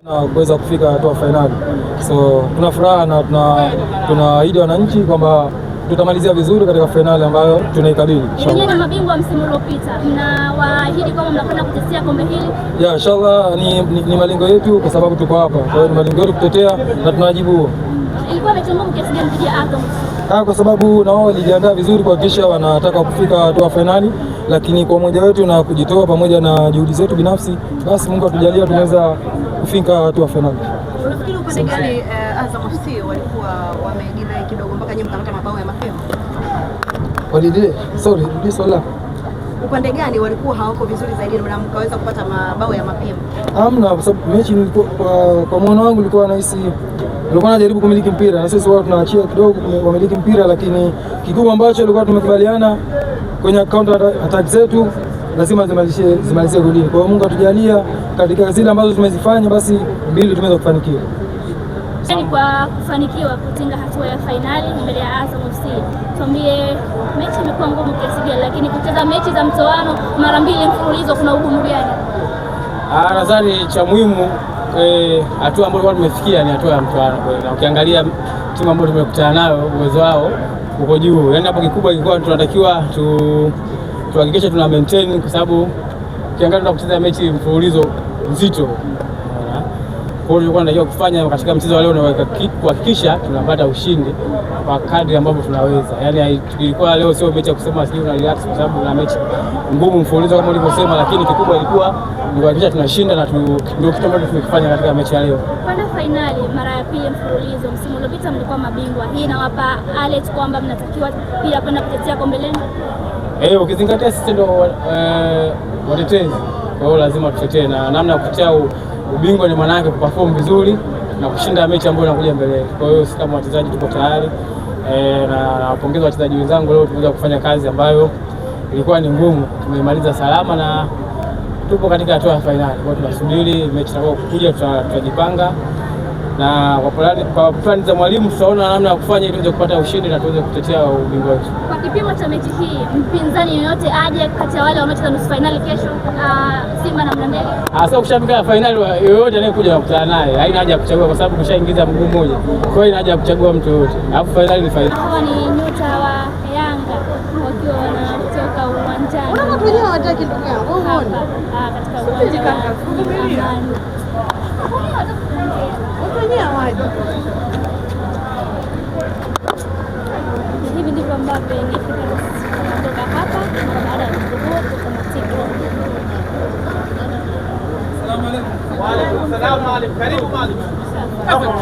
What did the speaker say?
na kuweza kufika hatua fainali. So tuna furaha na tunaahidi wananchi kwamba tutamalizia vizuri katika fainali ambayo tunaikabili. Nyinyi ni mabingwa msimu uliopita, mnawaahidi kwamba mnakwenda kutetea kombe hili? Ya inshallah, ni malengo yetu kwa sababu tuko hapa. Kwa hiyo ni malengo yetu kutetea na tunajibu. Ilikuwa imechunguka kiasi gani dhidi ya Azam? Kwa sababu na wao walijiandaa vizuri kuhakikisha wanataka kufika hatua fainali, lakini kwa umoja wetu na kujitoa pamoja na juhudi zetu binafsi, basi Mungu atujalia tunaweza kufika hatua fainali. Unafikiri upande gani Azam FC walikuwa wamejidai kidogo mpaka nyinyi mkapata mabao ya mapema? Walidai, sorry, ndio swala. Upande gani walikuwa hawako vizuri zaidi na mkaweza kupata mabao ya mapema? Hamna, kwa sababu mechi nilikuwa kwa muone wangu nilikuwa nahisi walikuwa wanajaribu kumiliki mpira na sisi wao tunaachia kidogo kumiliki mpira, lakini kikubwa ambacho tulikuwa tumekubaliana kwenye counter attack zetu lazima zimalizie golini. Kwa hiyo Mungu atujalia katika zile ambazo tumezifanya basi mbili tumeweza kufanikiwa. Kwa kufanikiwa kutinga hatua ya fainali mbele ya Azam FC, tuambie mechi imekuwa ngumu kiasi gani, lakini kucheza mechi za mtoano mara mbili mfululizo kuna ugumu gani? Nadhani cha muhimu hatua ambayo tumefikia ni hatua ya mtoano, na ukiangalia timu ambayo tumekutana nayo uwezo wao uko juu. Yaani hapo kikubwa kilikuwa tunatakiwa tuhakikishe tuna maintain, kwa sababu ukiangalia tunacheza mechi mfululizo nzito. Kwa hiyo tulikuwa tunatakiwa kufanya katika mchezo wa leo na kuhakikisha tunapata ushindi kwa kadri ambavyo tunaweza. Yaani ilikuwa leo sio mechi ya kusema sisi tuna relax, kwa sababu tuna mechi ngumu mfululizo kama ulivyosema, lakini kikubwa ilikuwa ni kuhakikisha tunashinda, na ndio kitu ambacho tumekifanya katika mechi ya leo. Kwenda fainali mara ya pili mfululizo, msimu uliopita mlikuwa mabingwa. Hii inawapa alert kwamba mnatakiwa pia kwenda kutetea kombe lenu? Ukizingatia sisi ndio watetezi, kwa hiyo lazima tutetee, na namna ya kutetea ubingwa ni maana yake kuperform vizuri na kushinda mechi ambayo inakuja mbele. Kwa hiyo sisi kama wachezaji tuko tayari, na nawapongeza wachezaji wenzangu, leo tumeweza kufanya kazi ambayo ilikuwa ni ngumu, tumemaliza salama na tupo katika hatua ya fainali. Kwa hiyo tunasubiri mechi itakayokuja, tutajipanga na kwa plani za mwalimu tutaona namna ya kufanya ili tuweze kupata ushindi na tuweze kutetea ubingwa wetu. Kwa kipimo cha mechi hii, mpinzani yoyote aje kati ya wale wanaocheza nusu finali kesho, Simba na Mlandege? Sasa ukishafika finali, yoyote anayekuja nakutana naye, haina haja ya kuchagua, kwa sababu kushaingiza mguu mmoja. Kwa hiyo ina haja ya kuchagua mtu yoyote, alafu finali ni finali. Hawa ni nyota wa Yanga wakiwa wanatoka uwanjani. Unaona watu wenyewe hawataki ndugu yangu. Unaona? Katika uwanja wa Amani. Hivi ndivyo ambavyo kutoka hapa baada ya kutoka Asalamu alaykum. Wa alaykum salaam. Karibu.